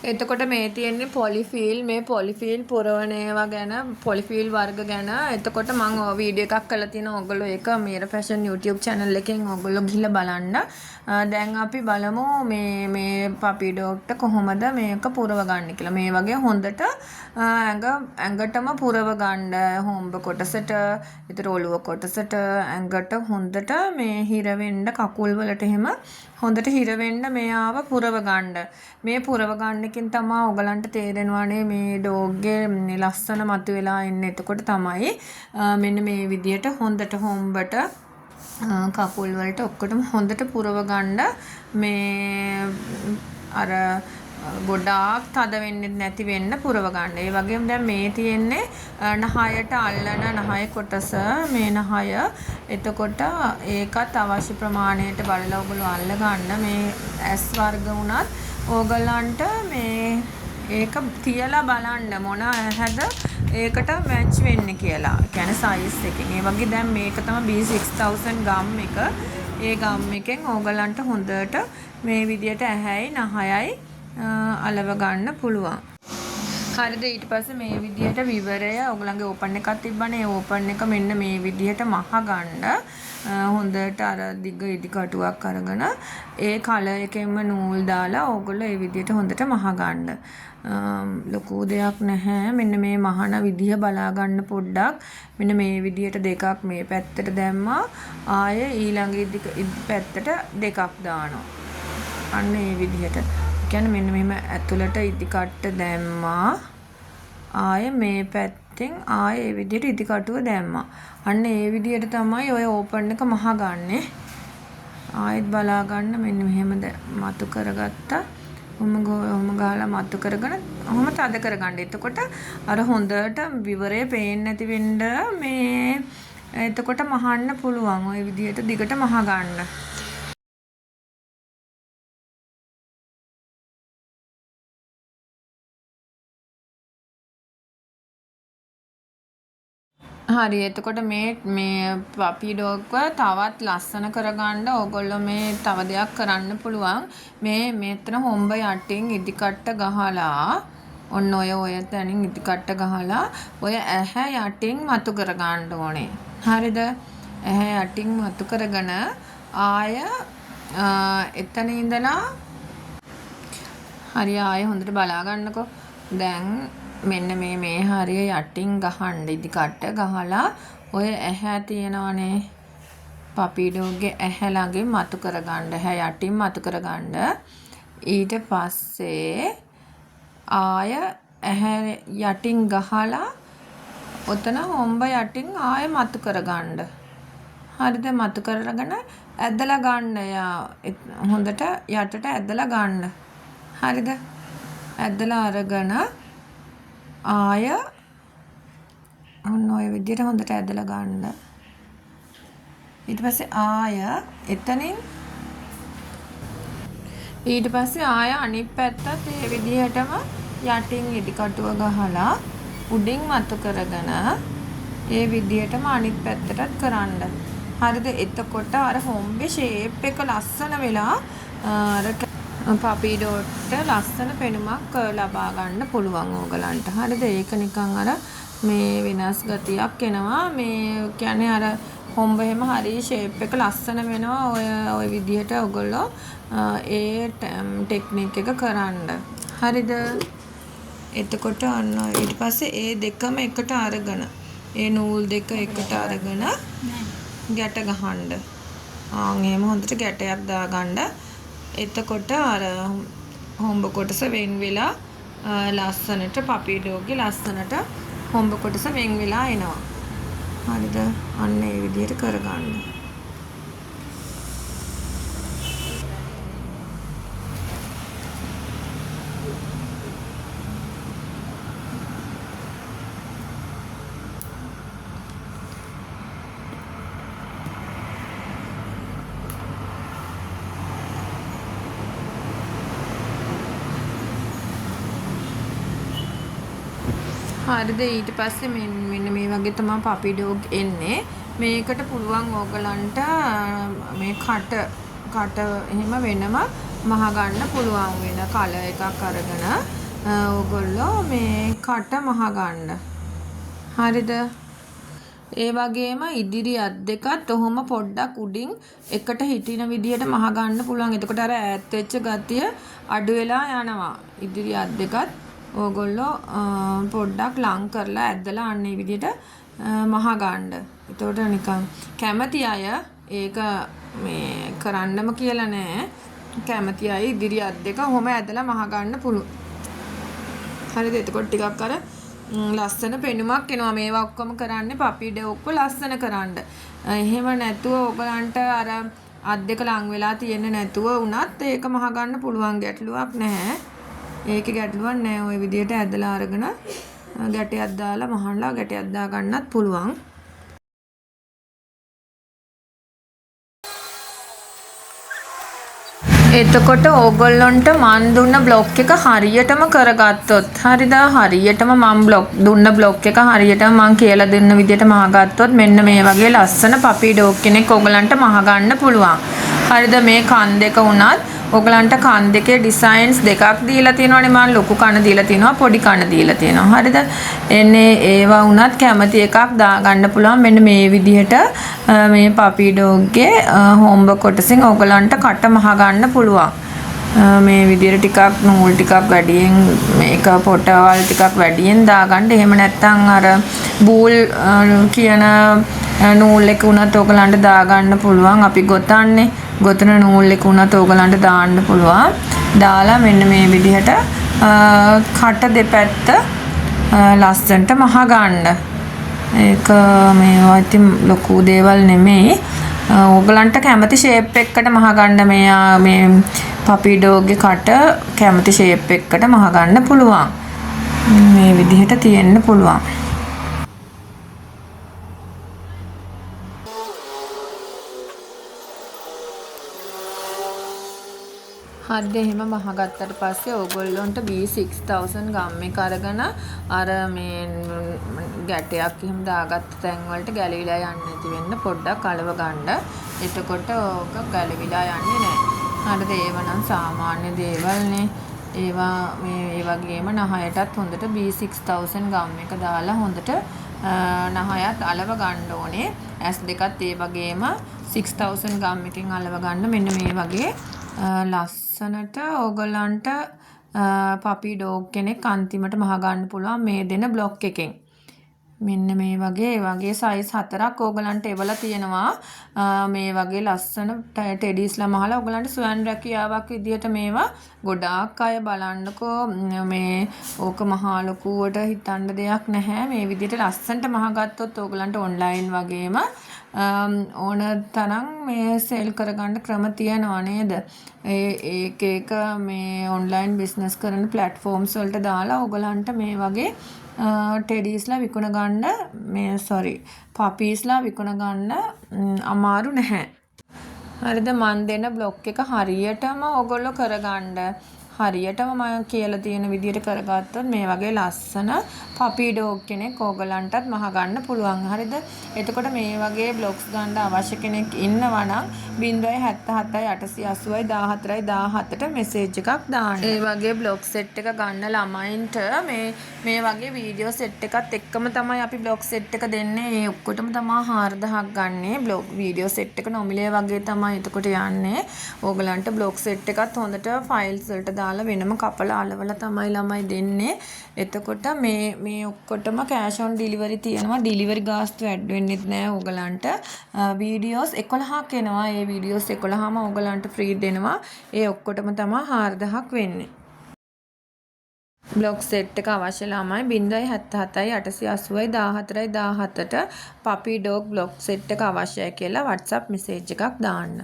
එතකොට මේ තියෙන්නේ පොලිෆීල් මේ පොලිෆීල් පුරවන ඒවා ගැන පොලිෆීල් වර්ග ගැන එතකොට මම වීඩියෝ එකක් කරලා තියෙනවා ඔයගොල්ලෝ ඒක මීර ෆැෂන් YouTube channel එකෙන් ඔයගොල්ලෝ ගිහිල්ලා බලන්න. දැන් අපි බලමු මේ පපි ඩොග්ට කොහොමද මේක පුරව ගන්න කියලා. මේ වගේ හොඳට ඇඟටම පුරව ගන්න හොම්බ කොටසට, ඊතර ඔළුව කොටසට ඇඟට හොඳට මේ හිර වෙන්න කකුල් වලට එහෙම හොඳට හිර වෙන්න මෙයාව පුරව ගන්න. මේ පුරව ගන්නකින් තමයි ඔයගලන්ට තේරෙනවානේ මේ ඩොග්ගේ ලස්සන මතුවලා ඉන්නේ. එතකොට තමයි මෙන්න මේ විදියට හොඳට හොම්බට කකුල් වලට ඔක්කොටම හොඳට පුරව ගන්න මේ අර ගොඩාක් තද වෙන්නේ නැති වෙන්න පුරව ගන්න. ඒ වගේම දැන් මේ තියෙන්නේ නහයට අල්ලන නහය කොටස මේ නහය. එතකොට ඒකත් අවශ්‍ය ප්‍රමාණයට බලලා ඔයගොල්ලෝ අල්ල ගන්න. මේ S වර්ග වුණත් ඕගලන්ට මේ ඒක තියලා බලන්න මොන ඇහැද ඒකට මැච් වෙන්නේ කියලා. කියන්නේ සයිස් එකෙන්. ඒ වගේ දැන් මේක තමයි B6000 ගම් එක. ඒ ගම් එකෙන් ඕගලන්ට හොඳට මේ විදියට ඇහැයි නහයයි අලව ගන්න පුළුවන්. හරිද? ඊට පස්සේ මේ විදියට විවරය ඔයගලගේ ඕපන් එකක් තිබ්බනේ. ඒ ඕපන් එක මෙන්න මේ විදියට මහ ගන්න. හොඳට අර දිග ඉදි කටුවක් අරගෙන ඒ කලර් එකෙන්ම නූල් දාලා ඕගොල්ලෝ ඒ විදියට හොඳට මහ ගන්න. ලොකු දෙයක් නැහැ. මෙන්න මේ මහන විදිය බලා ගන්න පොඩ්ඩක්. මෙන්න මේ විදියට දෙකක් මේ පැත්තට දැම්මා. ආයේ ඊළඟ ඉදි පැත්තට දෙකක් දානවා. අන්න ඒ විදියට. කියන්නේ මෙන්න මෙහෙම ඇතුළට ඉදි කට්ට දැම්මා. ආයේ මේ පැත්තෙන් ආයේ ඒ විදියට ඉදි කටුව දැම්මා. අන්න ඒ විදියට තමයි ඔය ඕපන් එක මහ ගන්නෙ. ආයෙත් බලා ගන්න මෙන්න මෙහෙම මතු කරගත්තා. ඔහොම ගාලා මතු කරගෙන ඔහොම තද කරගන්න. එතකොට අර හොඳට විවරය පේන්නේ නැති වෙන්න මේ එතකොට මහන්න පුළුවන්. ওই විදියට දිගට මහ ගන්න. හරි එතකොට මේ පපි ඩොග්ව තවත් ලස්සන කරගන්න ඕගොල්ලෝ මේ තව දෙයක් කරන්න පුළුවන්. මේ මෙතන හොම්බ යටින් ඉදි කට්ට ගහලා ඔන්න ඔය තැනින් ඉදි කට්ට ගහලා ඔය ඇහැ යටින් මතු කරගන්න ඕනේ. හරිද? ඇහැ යටින් මතු කරගෙන ආය එතන ඉඳලා හරි ආය හොඳට බලා ගන්නකො. දැන් මෙන්න මේ හරිය යටින් ගහන්න ඉදි කට්ට ගහලා ඔය ඇහැ තියෙනවනේ පපි ඩොග්ගේ ඇහැ ළඟින් මතු කරගන්න. ඇහැ යටින් මතු කරගන්න. ඊට පස්සේ ආය ඇහැ යටින් ගහලා ඔතන හොම්බ යටින් ආය මතු කරගන්න. හරිද? මතු කරගෙන ඇදලා ගන්න. හොඳට යටට ඇදලා ගන්න. හරිද? ඇදලා අරගෙන ආය ඔන්න ඔය විදිහට හොඳට ඇදලා ගන්න. ඊට පස්සේ ආය එතනින් ඊට පස්සේ ආය අනිත් පැත්තත් ඒ විදිහටම යටින් ඉදි කටුව ගහලා උඩින් මතු කරගෙන ඒ විදිහටම අනිත් පැත්තටත් කරන්න. හරිද? එතකොට අර හොම්බේ ෂේප් එක ලස්සන වෙලා අර පපි ඩොග්ට ලස්සන පෙනුමක් ලබා ගන්න පුළුවන් ඕගලන්ට. හරිද? ඒක නිකන් අර මේ වෙනස් ගතියක් එනවා. මේ කියන්නේ අර හොම්බ එහෙම හරි ෂේප් එක ලස්සන වෙනවා. ඔය විදිහට ඔයගොල්ලෝ ඒ ටෙක්නික් එක කරන්න. හරිද? එතකොට අන්න ඊට පස්සේ ඒ දෙකම එකට අරගෙන ඒ නූල් දෙක එකට අරගෙන ගැට ගහන්න. එහෙම හොඳට ගැටයක් දාගන්න. එතකොට අර හොම්බ කොටස වෙන් වෙලා ලස්සනට පපි ඩොග්ගේ ලස්සනට හොම්බ කොටස වෙන් වෙලා එනවා. හරිද? අන්න ඒ විදිහට කරගන්න. හරිද? ඊට පස්සේ මෙන්න මේ වගේ තමයි පපි ඩොග් එන්නේ. මේකට පුළුවන් ඕගලන්ට මේ කට එහෙම වෙනම මහගන්න පුළුවන් වෙන කලර් එකක් අරගෙන ඕගොල්ලෝ මේ කට මහගන්න. හරිද? ඒ වගේම ඉදිරි අත් දෙකත් ඔහොම පොඩ්ඩක් උඩින් එකට හිටින විදිහට මහගන්න පුළුවන්. එතකොට අර ඈත් වෙච්ච ගතිය අඩු වෙලා යනවා. ඉදිරි අත් දෙකත් ඕගොල්ලෝ පොඩ්ඩක් ලං කරලා ඇදලා අන්න මේ විදිහට මහගන්න. එතකොට නිකන් කැමති අය ඒක මේ කරන්නම කියලා නෑ. කැමති අය ඉදිරි අත් දෙක ඔහොම ඇදලා මහගන්න පුළුවන්. හරිද? එතකොට ටිකක් අර ලස්සන පෙනුමක් එනවා. මේවා ඔක්කොම කරන්නේ පපි ඩොග්ව ලස්සන කරන්න. එහෙම නැතුව ඔයගලන්ට අර අත් දෙක ලං වෙලා තියෙන්නේ නැතුව වුණත් ඒක මහගන්න පුළුවන්. ගැටලුවක් නැහැ. ඒකේ ගැටලුවක් නැහැ. ওই විදිහට ඇදලා අරගෙන ගැටයක් දාලා මහන්නලා ගැටයක් දා ගන්නත් පුළුවන්. එතකොට ඕගොල්ලොන්ට මන් දුන්න බ්ලොග් එක හරියටම කරගත්තොත් හරිද? හරියටම මම දුන්න බ්ලොග් එක හරියටම මං කියලා දෙන්න විදිහට මහගත්තොත් මෙන්න මේ වගේ ලස්සන පපි ඩොග් කෙනෙක් ඕගලන්ට මහගන්න පුළුවන්. හරිද? මේ කන් දෙක උනත් ඕගලන්ට කන් දෙකේ ඩිසයින්ස් දෙකක් දීලා තියෙනවානේ. මම ලොකු කන දීලා තියෙනවා, පොඩි කන දීලා තියෙනවා. හරිද? එන්නේ ඒවා උනත් කැමති එකක් දාගන්න පුළුවන්. මෙන්න මේ විදිහට මේ පපි ඩොග්ගේ හොම්බ කොටසින් ඕගලන්ට කට මහගන්න පුළුවන්. මේ විදිහට ටිකක් නූල් ටිකක් වැඩියෙන් මේක පොටවල් ටිකක් වැඩියෙන් දාගන්න. එහෙම නැත්නම් අර බූල් කියන නූල් එක උනත් ඕගලන්ට දාගන්න පුළුවන්. අපි ගොතන්නේ ගොතන නූල් එක උනත් ඕගලන්ට දාන්න පුළුවන්. දාලා මෙන්න මේ විදිහට කට දෙපැත්ත ලස්සනට මහගන්න. ඒක මේවා ඉතින් ලොකු දේවල් නෙමෙයි. ඕගලන්ට කැමති ෂේප් එකකට මහගන්න මේ පපි ඩොග්ගේ කට කැමති ෂේප් එකකට මහගන්න පුළුවන්. මේ විදිහට තියෙන්න පුළුවන්. හරිද? එහෙම මහගත්තට පස්සේ ඕගොල්ලොන්ට B6000 ගම් එක අරගෙන අර මේ ගැටයක් එහෙම දාගත්ත තැන් වලට ගැලවිලා යන්නේ නැති වෙන්න පොඩ්ඩක් අලව ගන්න. එතකොට ඕක ගැලවිලා යන්නේ නැහැ. හරිද? ඒව නම් සාමාන්‍ය දේවල්නේ. ඒවා මේ ඒ වගේම නහයටත් හොඳට B6000 ගම් එක දාලා හොඳට නහයත් අලව ගන්න ඕනේ. S දෙකත් ඒ වගේම 6000 ගම් එකකින් අලව ගන්න. මෙන්න මේ වගේ ලස්සනට ඕගලන්ට පපි ඩොග් කෙනෙක් අන්තිමට මහගන්න පුළුවන් මේ දෙන බ්ලොග් එකෙන්. මෙන්න මේ වගේ සයිස් 4ක් ඕගලන්ට එවලා තියෙනවා. මේ වගේ ලස්සන ටෙඩීස්ලා මහලා ඕගලන්ට සුවන් රැකියාවක් විදියට මේවා ගොඩාක් අය බලන්නකෝ. මේ ඕක මහා ලොකුවට හිතන්න දෙයක් නැහැ. මේ විදියට ලස්සනට මහගත්තොත් ඕගලන්ට ඔන්ලයින් වගේම ඕන තරම් මේ සෙල් කරගන්න ක්‍රම තියෙනවා නේද? ඒක මේ ඔන්ලයින් බිස්නස් කරන ප්ලැට්ෆෝම්ස් වලට දාලා ඕගලන්ට මේ වගේ ටෙඩීස්ලා විකුණ ගන්න පපීස්ලා විකුණ ගන්න අමාරු නැහැ. හරිද? මන් දෙන බ්ලොග් එක හරියටම ඕගොල්ලෝ කරගන්න. හරියටම මම කියලා තියෙන විදිහට කරගත්තොත් මේ වගේ ලස්සන පපි ඩොග් කෙනෙක් ඕගලන්ටත් මහගන්න පුළුවන්. හරිද? එතකොට මේ වගේ බ්ලොග්ස් ගන්න අවශ්‍ය කෙනෙක් ඉන්නවා නම් 077 880 14 මෙසේජ් එකක් දාන්න. ඒ වගේ බ්ලොග් සෙට් එක ගන්න ළමයින්ට මේ වගේ වීඩියෝ සෙට් එකත් එක්කම තමයි අපි බ්ලොග් සෙට් එක දෙන්නේ. ඒ ඔක්කොටම තමයි 4000ක් ගන්නේ. බ්ලොග් වීඩියෝ සෙට් එක නොමිලේ වගේ තමයි එතකොට යන්නේ. ඕගලන්ට බ්ලොග් සෙට් එකත් හොඳට ෆයිල්ස් වලට දාලා වෙනම කපලා අලවලා තමයි ළමයි දෙන්නේ. එතකොට මේ ඔක්කොටම කෑෂ් ඔන් ඩිලිවරි තියෙනවා. ඩිලිවරි ගාස්තු ඇඩ් වෙන්නෙත් නෑ ඕගලන්ට. වීඩියෝස් 11ක් එනවා. ඒ වීඩියෝස් 11ම ඕගලන්ට ෆ්‍රී දෙනවා. ඒ ඔක්කොටම තමයි 4000ක් වෙන්නේ. බ්ලොග් සෙට් එක අවශ්‍ය ළමයි 077 880 14 17ට පපි ඩොග් බ්ලොග් සෙට් එක අවශ්‍යයි කියලා WhatsApp මෙසේජ් එකක් දාන්න.